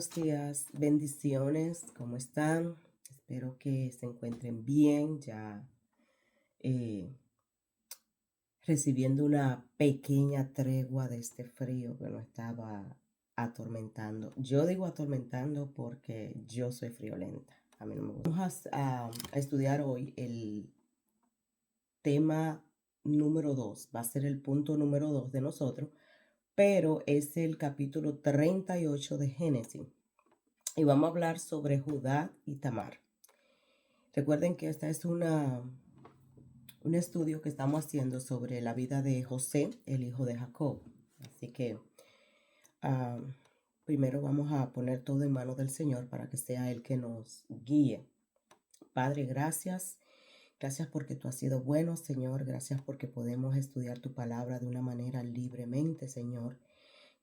buenos días, bendiciones, ¿cómo están? Espero que se encuentren bien, ya eh, recibiendo una pequeña tregua de este frío que nos estaba atormentando. Yo digo atormentando porque yo soy friolenta, a mí no me gusta. Vamos a estudiar hoy el tema número 2, va a ser el punto número 2 de nosotros, pero es el capítulo 38 de Génesis. Y vamos a hablar sobre Judá y Tamar. Recuerden que esta es un estudio que estamos haciendo sobre la vida de José, el hijo de Jacob. Así que ah, primero vamos a poner todo en manos del Señor para que sea Él que nos guíe. Padre, gracias. Gracias porque tú has sido bueno, Señor. Gracias porque podemos estudiar tu palabra de una manera libremente, Señor.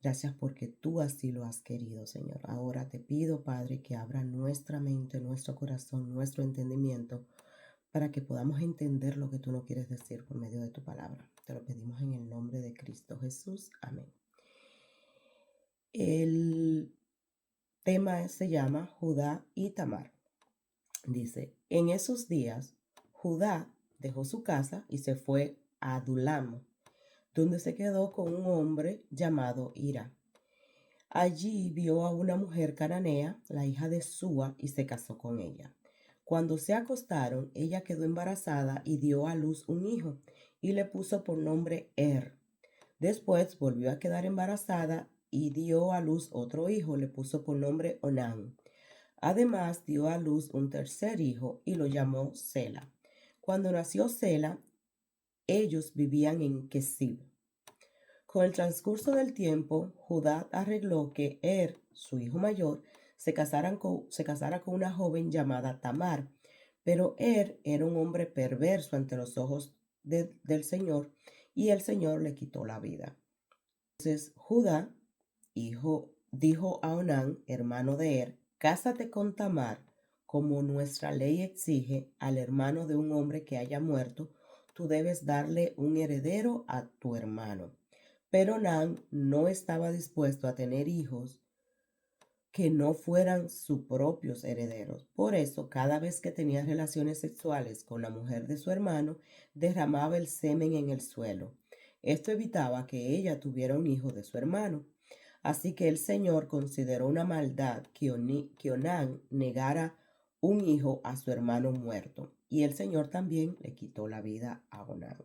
Gracias porque tú así lo has querido, Señor. Ahora te pido, Padre, que abra nuestra mente, nuestro corazón, nuestro entendimiento, para que podamos entender lo que tú nos quieres decir por medio de tu palabra. Te lo pedimos en el nombre de Cristo Jesús. Amén. El tema se llama Judá y Tamar. Dice, en esos días, Judá dejó su casa y se fue a Adulam, donde se quedó con un hombre llamado Hira. Allí vio a una mujer cananea, la hija de Súa, y se casó con ella. Cuando se acostaron, ella quedó embarazada y dio a luz un hijo, y le puso por nombre Después volvió a quedar embarazada y dio a luz otro hijo, le puso por nombre Onán. Además dio a luz un tercer hijo y lo llamó Sela. Cuando nació Sela, ellos vivían en Kesib. Con el transcurso del tiempo, Judá arregló que su hijo mayor, se casara con una joven llamada Tamar, pero era un hombre perverso ante los ojos del Señor, y el Señor le quitó la vida. Entonces Judá dijo a Onán, hermano de cásate con Tamar, como nuestra ley exige al hermano de un hombre que haya muerto, tú debes darle un heredero a tu hermano. Pero Onán no estaba dispuesto a tener hijos que no fueran sus propios herederos. Por eso, cada vez que tenía relaciones sexuales con la mujer de su hermano, derramaba el semen en el suelo. Esto evitaba que ella tuviera un hijo de su hermano. Así que el Señor consideró una maldad que Onán negara un hijo a su hermano muerto. Y el Señor también le quitó la vida a Onán.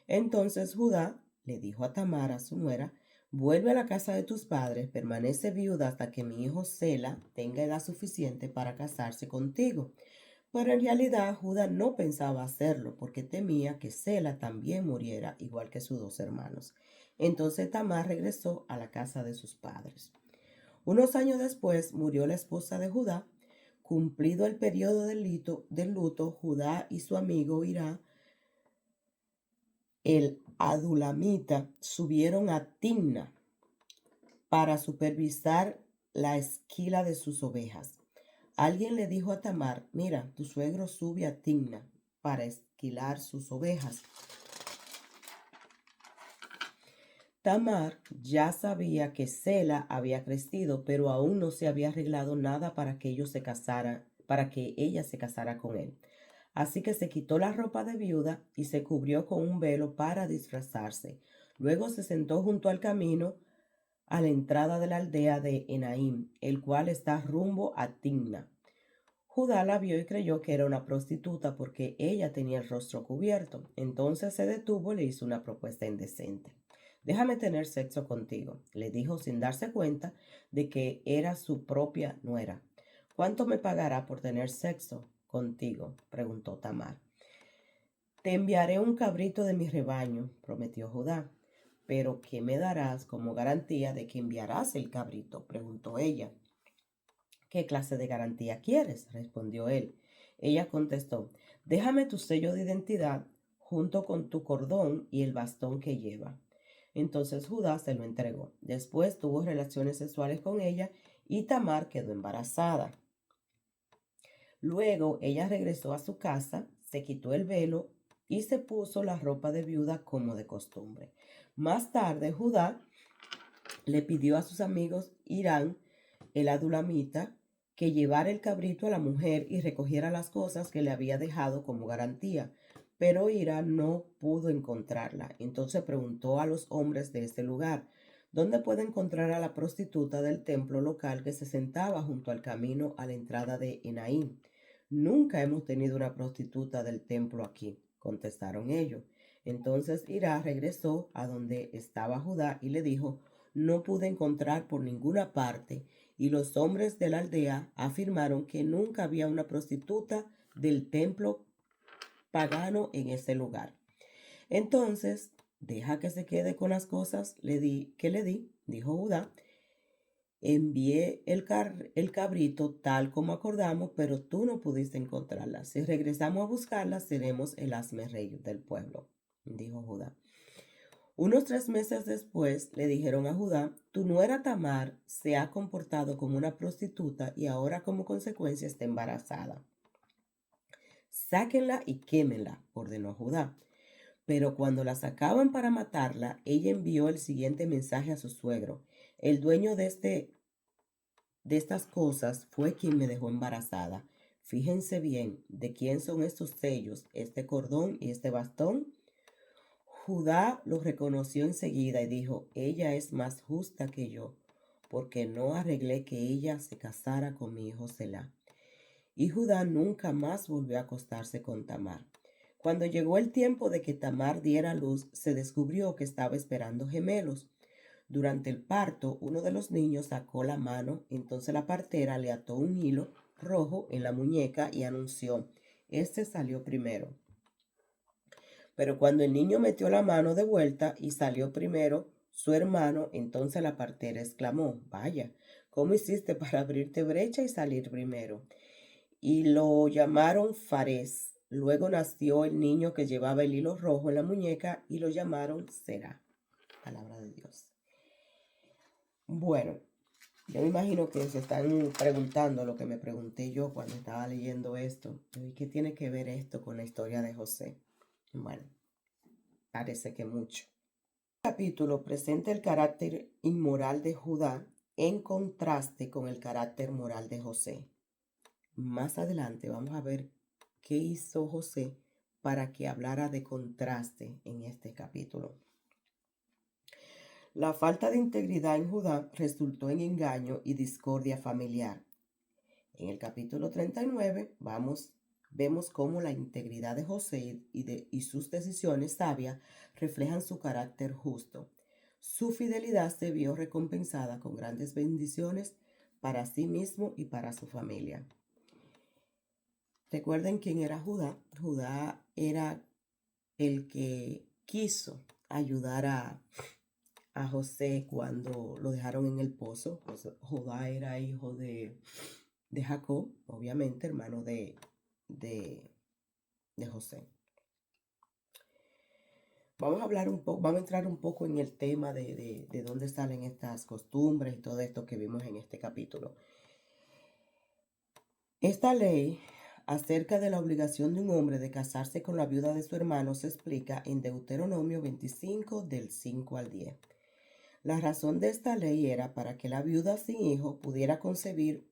Entonces Judá le dijo a Tamar, a su nuera, vuelve a la casa de tus padres, permanece viuda hasta que mi hijo Sela tenga edad suficiente para casarse contigo. Pero en realidad Judá no pensaba hacerlo porque temía que Sela también muriera igual que sus dos hermanos. Entonces Tamar regresó a la casa de sus padres. Unos años después murió la esposa de Judá. Cumplido el periodo del luto, Judá y su amigo Hirá, el adulamita, subieron a Timna para supervisar la esquila de sus ovejas. Alguien le dijo a Tamar, mira, tu suegro sube a Timna para esquilar sus ovejas. Tamar ya sabía que Sela había crecido, pero aún no se había arreglado nada para que ella se casara con él. Así que se quitó la ropa de viuda y se cubrió con un velo para disfrazarse. Luego se sentó junto al camino a la entrada de la aldea de Enaim, el cual está rumbo a Timna. Judá la vio y creyó que era una prostituta porque ella tenía el rostro cubierto. Entonces se detuvo y le hizo una propuesta indecente. Déjame tener sexo contigo, le dijo sin darse cuenta de que era su propia nuera. ¿Cuánto me pagará por tener sexo contigo?, preguntó Tamar. Te enviaré un cabrito de mi rebaño, prometió Judá. ¿Pero qué me darás como garantía de que enviarás el cabrito?, preguntó ella. ¿Qué clase de garantía quieres?, respondió él. Ella contestó, déjame tu sello de identidad junto con tu cordón y el bastón que lleva. Entonces Judá se lo entregó. Después tuvo relaciones sexuales con ella y Tamar quedó embarazada. Luego ella regresó a su casa, se quitó el velo y se puso la ropa de viuda como de costumbre. Más tarde Judá le pidió a sus amigos Irán, el adulamita, que llevara el cabrito a la mujer y recogiera las cosas que le había dejado como garantía. Pero Irán no pudo encontrarla. Entonces preguntó a los hombres de ese lugar, ¿dónde puede encontrar a la prostituta del templo local que se sentaba junto al camino a la entrada de Enaim? Nunca hemos tenido una prostituta del templo aquí, contestaron ellos. Entonces Irá regresó a donde estaba Judá y le dijo, no pude encontrar por ninguna parte, y los hombres de la aldea afirmaron que nunca había una prostituta del templo pagano en ese lugar. Entonces, deja que se quede con las cosas que le di, dijo Judá. Envié el cabrito tal como acordamos, pero tú no pudiste encontrarla. Si regresamos a buscarla, seremos el hazmerrey del pueblo, dijo Judá. Unos 3 meses después le dijeron a Judá, tu nuera Tamar se ha comportado como una prostituta y ahora como consecuencia está embarazada. Sáquenla y quémenla, ordenó Judá. Pero cuando la sacaban para matarla, ella envió el siguiente mensaje a su suegro. El dueño de estas cosas fue quien me dejó embarazada. Fíjense bien de quién son estos sellos, este cordón y este bastón. Judá lo reconoció enseguida y dijo, ella es más justa que yo, porque no arreglé que ella se casara con mi hijo Selá. Y Judá nunca más volvió a acostarse con Tamar. Cuando llegó el tiempo de que Tamar diera luz, se descubrió que estaba esperando gemelos. Durante el parto, uno de los niños sacó la mano, entonces la partera le ató un hilo rojo en la muñeca y anunció, este salió primero. Pero cuando el niño metió la mano de vuelta y salió primero su hermano, entonces la partera exclamó, vaya, ¿cómo hiciste para abrirte brecha y salir primero? Y lo llamaron Fares. Luego nació el niño que llevaba el hilo rojo en la muñeca y lo llamaron Será. Palabra de Dios. Bueno, yo me imagino que se están preguntando lo que me pregunté yo cuando estaba leyendo esto. ¿Y qué tiene que ver esto con la historia de José? Bueno, parece que mucho. El capítulo presenta el carácter inmoral de Judá en contraste con el carácter moral de José. Más adelante vamos a ver qué hizo José para que hablara de contraste en este capítulo. La falta de integridad en Judá resultó en engaño y discordia familiar. En el capítulo 39 vemos cómo la integridad de José y sus decisiones sabias reflejan su carácter justo. Su fidelidad se vio recompensada con grandes bendiciones para sí mismo y para su familia. Recuerden quién era Judá. Judá era el que quiso ayudar a José cuando lo dejaron en el pozo. Judá era hijo de Jacob, obviamente, hermano de José. Vamos a entrar un poco en el tema de dónde salen estas costumbres y todo esto que vimos en este capítulo. Esta ley acerca de la obligación de un hombre de casarse con la viuda de su hermano se explica en Deuteronomio 25 del 5 al 10. La razón de esta ley era para que la viuda sin hijo pudiera concebir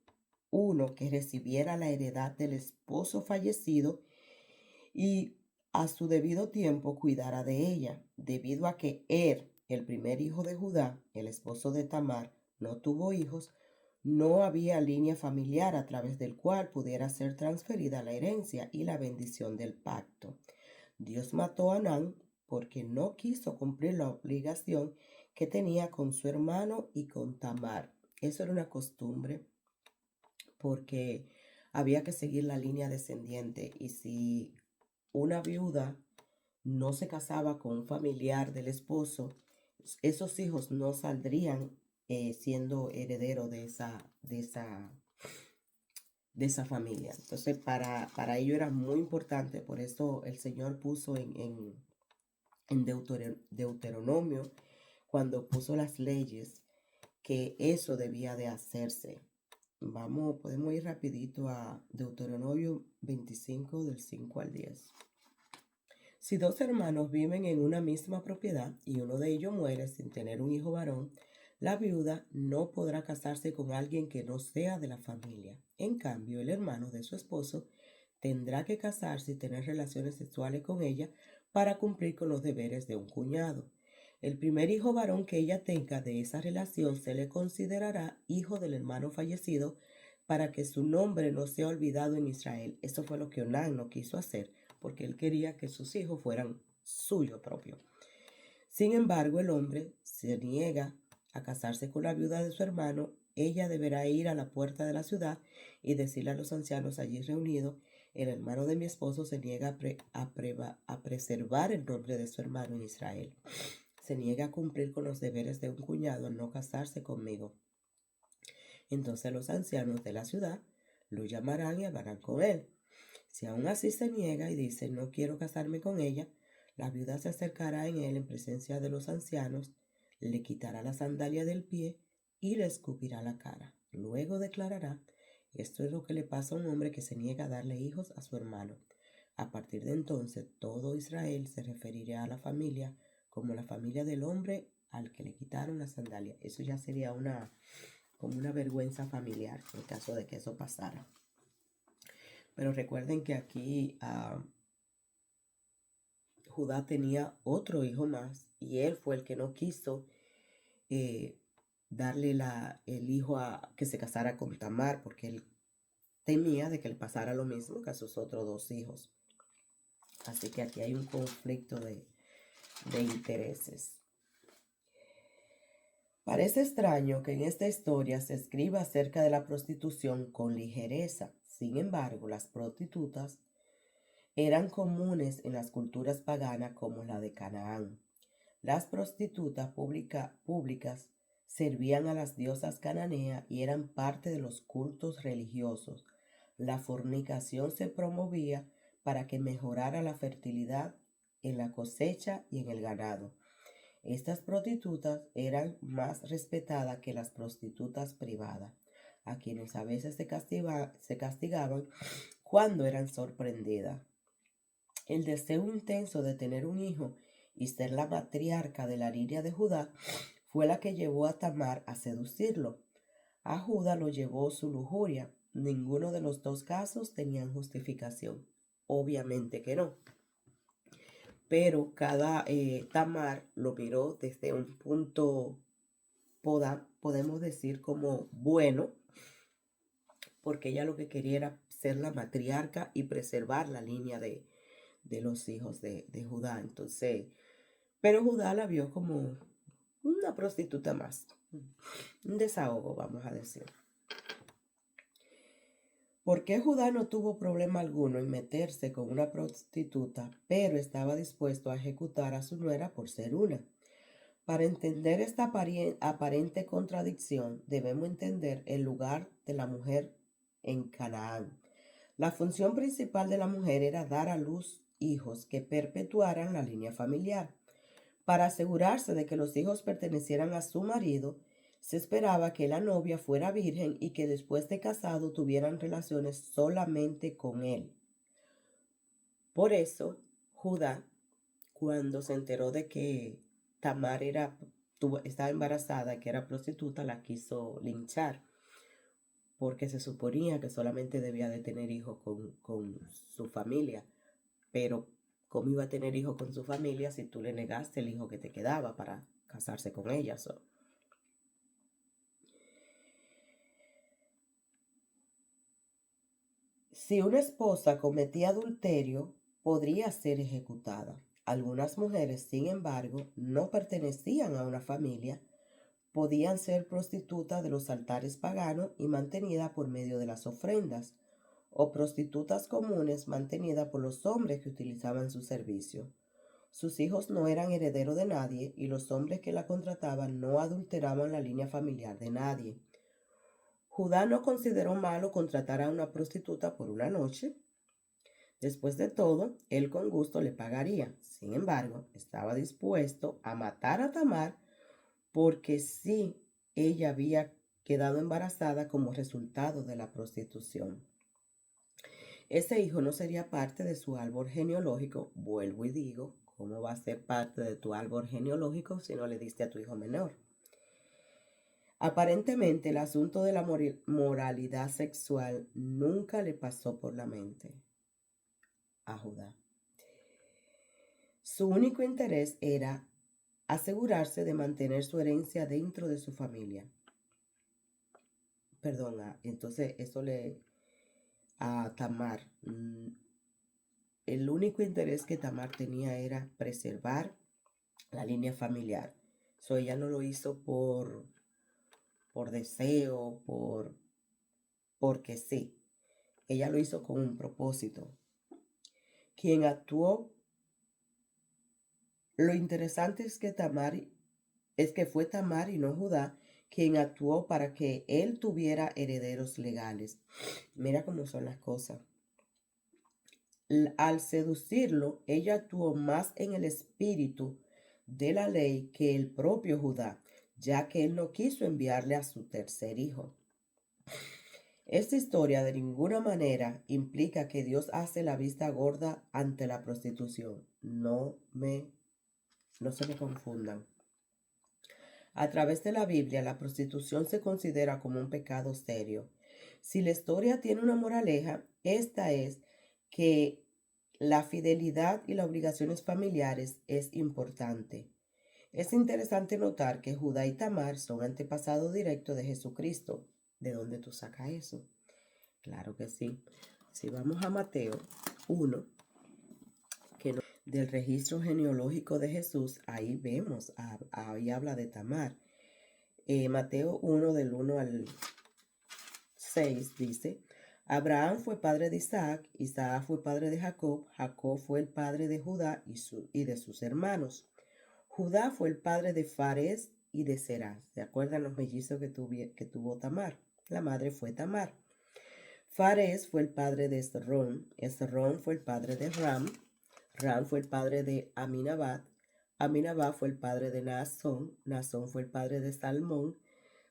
uno que recibiera la heredad del esposo fallecido y a su debido tiempo cuidara de ella, debido a que el primer hijo de Judá, el esposo de Tamar, no tuvo hijos. No había línea familiar a través del cual pudiera ser transferida la herencia y la bendición del pacto. Dios mató a Anán porque no quiso cumplir la obligación que tenía con su hermano y con Tamar. Eso era una costumbre porque había que seguir la línea descendiente, y si una viuda no se casaba con un familiar del esposo, esos hijos no saldrían siendo heredero de esa familia. Entonces, para ello era muy importante. Por eso el Señor puso en Deuteronomio, cuando puso las leyes, que eso debía de hacerse. Podemos ir rapidito a Deuteronomio 25 del 5 al 10. Si dos hermanos viven en una misma propiedad y uno de ellos muere sin tener un hijo varón, La viuda no podrá casarse con alguien que no sea de la familia. En cambio, el hermano de su esposo tendrá que casarse y tener relaciones sexuales con ella para cumplir con los deberes de un cuñado. El primer hijo varón que ella tenga de esa relación se le considerará hijo del hermano fallecido para que su nombre no sea olvidado en Israel. Eso fue lo que Onán no quiso hacer, porque él quería que sus hijos fueran suyo propio. Sin embargo, el hombre se niega a casarse con la viuda de su hermano. Ella deberá ir a la puerta de la ciudad y decirle a los ancianos allí reunidos: el hermano de mi esposo se niega a preservar el nombre de su hermano en Israel. Se niega a cumplir con los deberes de un cuñado al no casarse conmigo. Entonces los ancianos de la ciudad lo llamarán y hablarán con él. Si aún así se niega y dice: no quiero casarme con ella, la viuda se acercará en él en presencia de los ancianos, le quitará la sandalia del pie y le escupirá la cara. Luego declarará: esto es lo que le pasa a un hombre que se niega a darle hijos a su hermano. A partir de entonces, todo Israel se referirá a la familia como la familia del hombre al que le quitaron la sandalia. Eso ya sería como una vergüenza familiar en caso de que eso pasara. Pero recuerden que aquí Judá tenía otro hijo más y él fue el que no quiso darle el hijo que se casara con Tamar, porque él temía de que le pasara lo mismo que a sus otros dos hijos. Así que aquí hay un conflicto de intereses. Parece extraño que en esta historia se escriba acerca de la prostitución con ligereza. Sin embargo, las prostitutas eran comunes en las culturas paganas como la de Canaán. Las prostitutas públicas servían a las diosas cananeas y eran parte de los cultos religiosos. La fornicación se promovía para que mejorara la fertilidad en la cosecha y en el ganado. Estas prostitutas eran más respetadas que las prostitutas privadas, a quienes a veces se castigaban cuando eran sorprendidas. El deseo intenso de tener un hijo y ser la matriarca de la línea de Judá fue la que llevó a Tamar a seducirlo. A Judá lo llevó su lujuria. Ninguno de los dos casos tenían justificación. Obviamente que no. Pero cada Tamar lo miró desde un punto, podemos decir, como bueno, porque ella lo que quería era ser la matriarca y preservar la línea de los hijos de Judá. Entonces, pero Judá la vio como una prostituta más, un desahogo, vamos a decir. ¿Por qué Judá no tuvo problema alguno en meterse con una prostituta, pero estaba dispuesto a ejecutar a su nuera por ser una? Para entender esta aparente contradicción, debemos entender el lugar de la mujer en Canaán. La función principal de la mujer era dar a luz hijos que perpetuaran la línea familiar. Para asegurarse de que los hijos pertenecieran a su marido, se esperaba que la novia fuera virgen y que después de casado tuvieran relaciones solamente con él. Por eso, Judá, cuando se enteró de que Tamar estaba embarazada, que era prostituta, la quiso linchar, porque se suponía que solamente debía de tener hijos con su familia. Pero, ¿cómo iba a tener hijos con su familia si tú le negaste el hijo que te quedaba para casarse con ella? Si una esposa cometía adulterio, podría ser ejecutada. Algunas mujeres, sin embargo, no pertenecían a una familia, podían ser prostitutas de los altares paganos y mantenidas por medio de las ofrendas, o prostitutas comunes mantenidas por los hombres que utilizaban su servicio. Sus hijos no eran herederos de nadie y los hombres que la contrataban no adulteraban la línea familiar de nadie. Judá no consideró malo contratar a una prostituta por una noche. Después de todo, él con gusto le pagaría. Sin embargo, estaba dispuesto a matar a Tamar porque sí, ella había quedado embarazada como resultado de la prostitución. Ese hijo no sería parte de su árbol genealógico. Vuelvo y digo, ¿cómo va a ser parte de tu árbol genealógico si no le diste a tu hijo menor? Aparentemente, el asunto de la moralidad sexual nunca le pasó por la mente a Judá. Su único interés era asegurarse de mantener su herencia dentro de su familia. Perdona, entonces eso a Tamar, el único interés que Tamar tenía era preservar la línea familiar. Ella no lo hizo por deseo, porque sí. Ella lo hizo con un propósito. Quien actuó, lo interesante es que fue Tamar y no Judá quien actuó para que él tuviera herederos legales. Mira cómo son las cosas. Al seducirlo, ella actuó más en el espíritu de la ley que el propio Judá, ya que él no quiso enviarle a su tercer hijo. Esta historia de ninguna manera implica que Dios hace la vista gorda ante la prostitución. No se me confundan. A través de la Biblia, la prostitución se considera como un pecado serio. Si la historia tiene una moraleja, esta es que la fidelidad y las obligaciones familiares es importante. Es interesante notar que Judá y Tamar son antepasados directos de Jesucristo. ¿De dónde tú sacas eso? Claro que sí. Si vamos a Mateo 1, del registro genealógico de Jesús, ahí vemos, ahí habla de Tamar. Mateo 1 del 1 al 6 dice, Abraham fue padre de Isaac, Isaac fue padre de Jacob, Jacob fue el padre de Judá y de sus hermanos. Judá fue el padre de Fares y de Será. ¿Se acuerdan los mellizos que tuvo Tamar? La madre fue Tamar. Fares fue el padre de Esrón, Esrón fue el padre de Ram, Ram fue el padre de Aminabad, Aminabad fue el padre de Naasón, Naasón fue el padre de Salmón,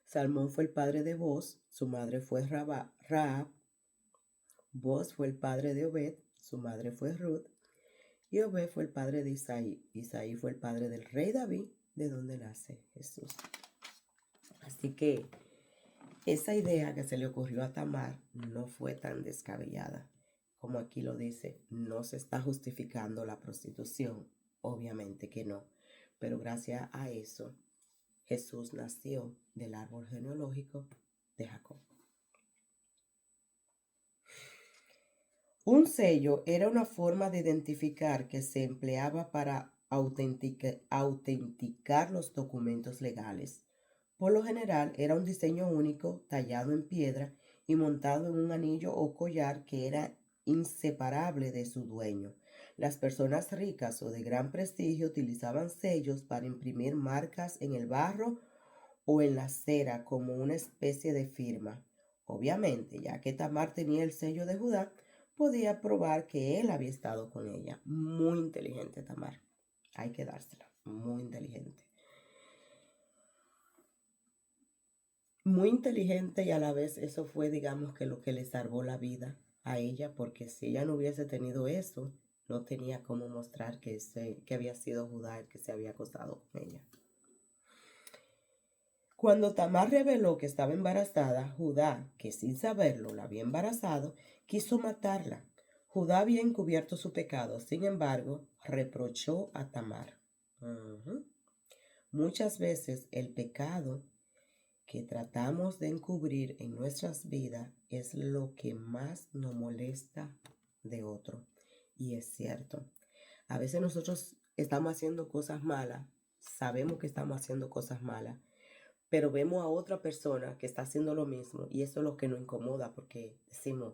Salmón fue el padre de Boz, su madre fue Raab, Boz fue el padre de Obed, su madre fue Ruth, y Obed fue el padre de Isaí. Isaí fue el padre del rey David, de donde nace Jesús. Así que esa idea que se le ocurrió a Tamar no fue tan descabellada. Como aquí lo dice, no se está justificando la prostitución, obviamente que no, pero gracias a eso Jesús nació del árbol genealógico de Jacob. Un sello era una forma de identificar que se empleaba para autenticar los documentos legales. Por lo general era un diseño único, tallado en piedra y montado en un anillo o collar que era inseparable de su dueño. Las personas ricas o de gran prestigio utilizaban sellos para imprimir marcas en el barro o en la cera como una especie de firma. Obviamente, ya que Tamar tenía el sello de Judá, podía probar que él había estado con ella. Muy inteligente Tamar. Hay que dársela. Muy inteligente. Muy inteligente y a la vez eso fue, digamos, que lo que le salvó la vida a ella, porque si ella no hubiese tenido eso, no tenía cómo mostrar que había sido Judá el que se había acostado con ella. Cuando Tamar reveló que estaba embarazada, Judá, que sin saberlo la había embarazado, quiso matarla. Judá había encubierto su pecado, sin embargo, reprochó a Tamar. Muchas veces el pecado que tratamos de encubrir en nuestras vidas es lo que más nos molesta de otro. Y es cierto. A veces nosotros estamos haciendo cosas malas, sabemos que estamos haciendo cosas malas, pero vemos a otra persona que está haciendo lo mismo y eso es lo que nos incomoda porque decimos,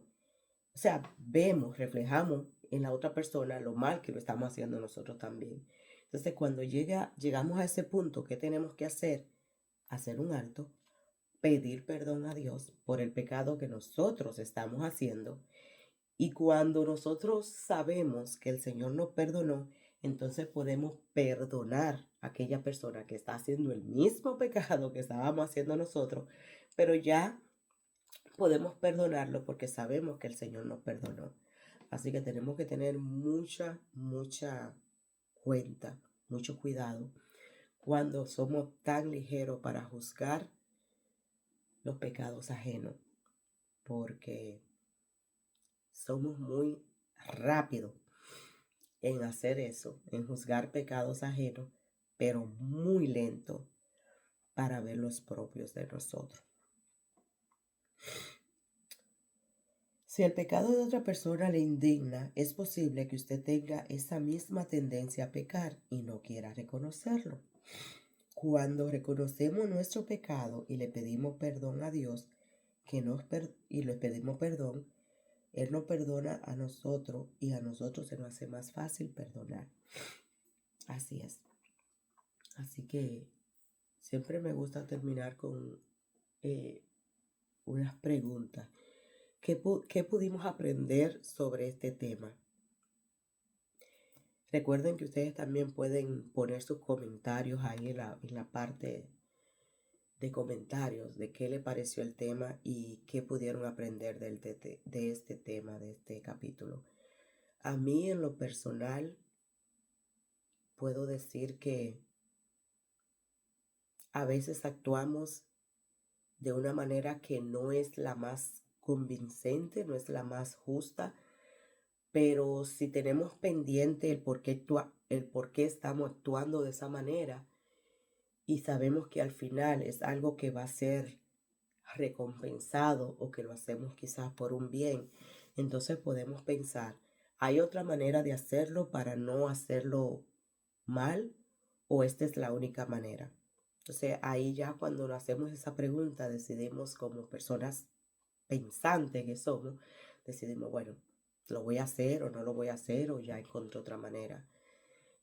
reflejamos en la otra persona lo mal que lo estamos haciendo nosotros también. Entonces, cuando llegamos a ese punto, ¿qué tenemos que hacer? Hacer un alto, pedir perdón a Dios por el pecado que nosotros estamos haciendo. Y cuando nosotros sabemos que el Señor nos perdonó, entonces podemos perdonar a aquella persona que está haciendo el mismo pecado que estábamos haciendo nosotros, pero ya podemos perdonarlo porque sabemos que el Señor nos perdonó. Así que tenemos que tener mucha cuenta, mucho cuidado cuando somos tan ligeros para juzgar los pecados ajenos, porque somos muy rápidos en hacer eso, en juzgar pecados ajenos, pero muy lento para ver los propios de nosotros. Si el pecado de otra persona le indigna, es posible que usted tenga esa misma tendencia a pecar y no quiera reconocerlo. Cuando reconocemos nuestro pecado y le pedimos perdón a Dios, y le pedimos perdón, Él nos perdona a nosotros y a nosotros se nos hace más fácil perdonar. Así es. Así que siempre me gusta terminar con unas preguntas. ¿Qué pudimos aprender sobre este tema? Recuerden que ustedes también pueden poner sus comentarios ahí en la parte de comentarios de qué le pareció el tema y qué pudieron aprender de este tema, de este capítulo. A mí en lo personal puedo decir que a veces actuamos de una manera que no es la más convincente, no es la más justa, pero si tenemos pendiente el por qué estamos actuando de esa manera y sabemos que al final es algo que va a ser recompensado o que lo hacemos quizás por un bien, entonces podemos pensar, ¿hay otra manera de hacerlo para no hacerlo mal o esta es la única manera? Entonces ahí ya cuando nos hacemos esa pregunta decidimos como personas pensantes que somos, decidimos, bueno, lo voy a hacer o no lo voy a hacer o ya encontré otra manera.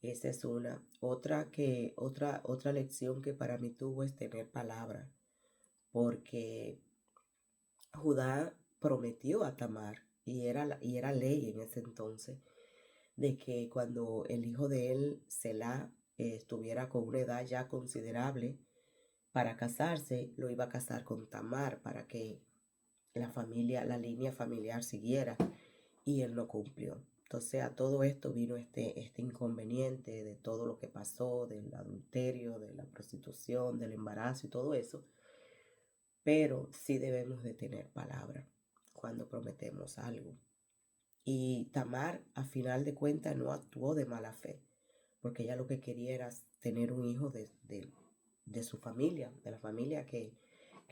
Esa es una. Otra lección que para mí tuvo es tener palabra, porque Judá prometió a Tamar y era ley en ese entonces de que cuando el hijo de él, Selá, estuviera con una edad ya considerable para casarse, lo iba a casar con Tamar para que la línea familiar siguiera, y él no cumplió. Entonces a todo esto vino este inconveniente de todo lo que pasó, del adulterio, de la prostitución, del embarazo y todo eso. Pero sí debemos de tener palabra cuando prometemos algo. Y Tamar, a final de cuentas, no actuó de mala fe, porque ella lo que quería era tener un hijo de su familia, de la familia que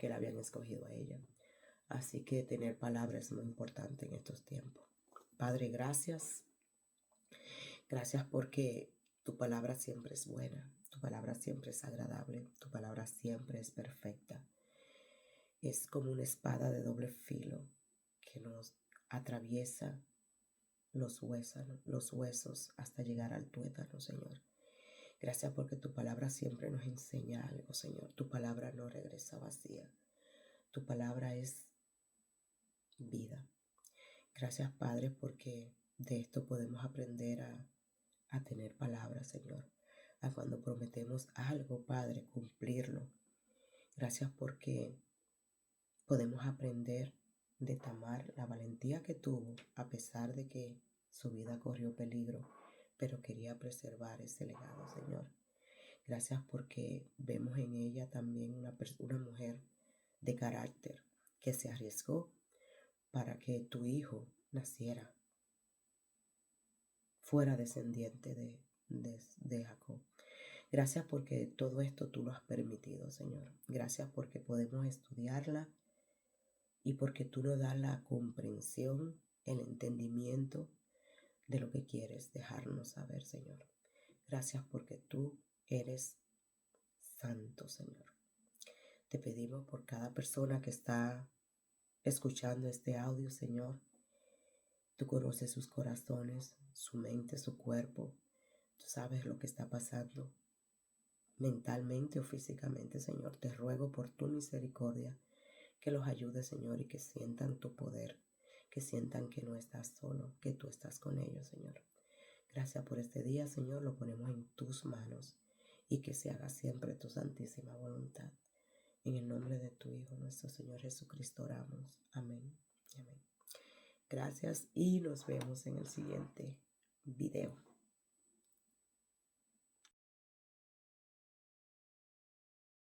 le habían escogido a ella. Así que tener palabra es muy importante en estos tiempos. Padre, gracias. Gracias porque tu palabra siempre es buena, tu palabra siempre es agradable, tu palabra siempre es perfecta. Es como una espada de doble filo que nos atraviesa los huesos hasta llegar al tuétano, Señor. Gracias porque tu palabra siempre nos enseña algo, Señor. Tu palabra no regresa vacía. Tu palabra es vida. Gracias, Padre, porque de esto podemos aprender a tener palabras, Señor. A cuando prometemos algo, Padre, cumplirlo. Gracias porque podemos aprender de Tamar la valentía que tuvo a pesar de que su vida corrió peligro, pero quería preservar ese legado, Señor. Gracias porque vemos en ella también una mujer de carácter que se arriesgó para que tu hijo naciera, fuera descendiente de Jacob. Gracias porque todo esto tú lo has permitido, Señor. Gracias porque podemos estudiarla y porque tú nos das la comprensión, el entendimiento de lo que quieres dejarnos saber, Señor. Gracias porque tú eres santo, Señor. Te pedimos por cada persona que está escuchando este audio, Señor. Tú conoces sus corazones, su mente, su cuerpo. Tú sabes lo que está pasando mentalmente o físicamente, Señor. Te ruego por tu misericordia que los ayudes, Señor, y que sientan tu poder, que sientan que no estás solo, que tú estás con ellos, Señor. Gracias por este día, Señor, lo ponemos en tus manos y que se haga siempre tu santísima voluntad. En el nombre de tu Hijo, nuestro Señor Jesucristo, oramos. Amén. Amén. Gracias y nos vemos en el siguiente video.